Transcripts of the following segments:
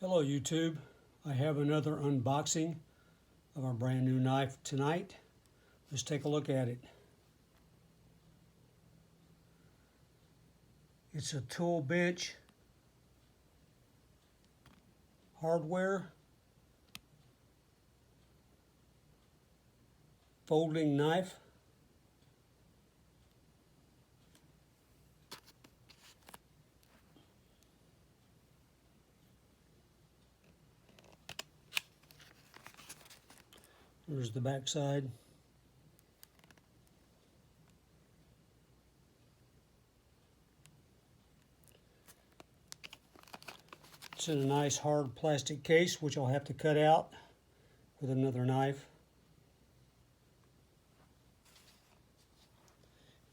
Hello YouTube, I have another unboxing of our brand new knife tonight. Let's take a look at it. It's a tool bench hardware folding knife. There's the back side. It's in a nice hard plastic case, which I'll have to cut out with another knife.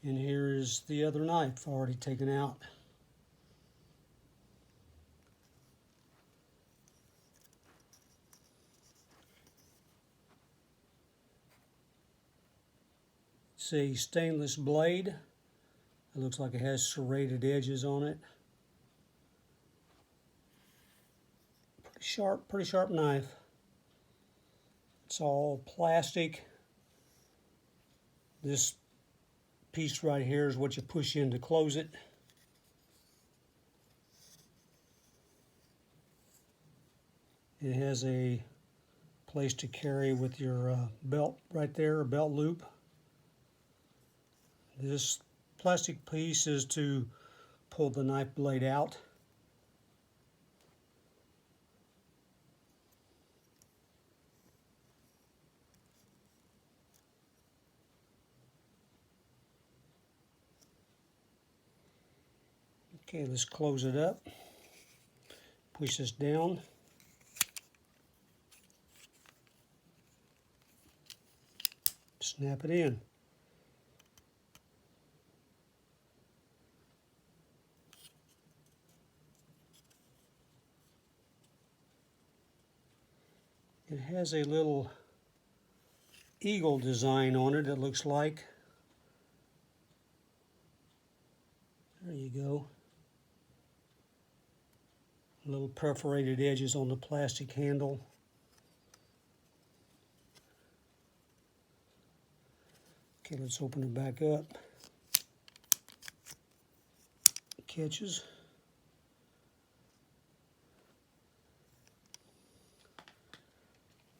And here is the other knife already taken out. It's a stainless blade. It looks like it has serrated edges on it. Pretty sharp knife. It's all plastic. This piece right here is what you push in to close it. It has a place to carry with your belt right there, a belt loop. This plastic piece is to pull the knife blade out. Okay, let's close it up. Push this down. Snap it in. It has a little eagle design on it, it looks like. There you go. Little perforated edges on the plastic handle. Okay, let's open it back up. Catches.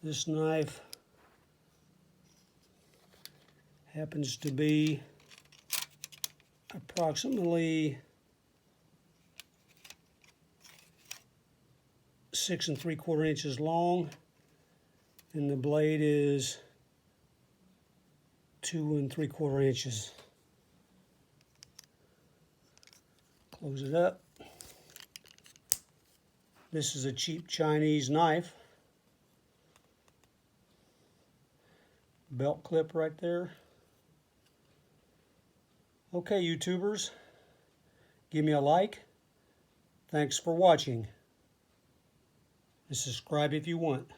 This knife happens to be approximately 6 3/4 inches long, and the blade is 2 3/4 inches. Close it up. This is a cheap Chinese knife. Belt clip right there. Okay, YouTubers, give me a like. Thanks for watching. And subscribe if you want.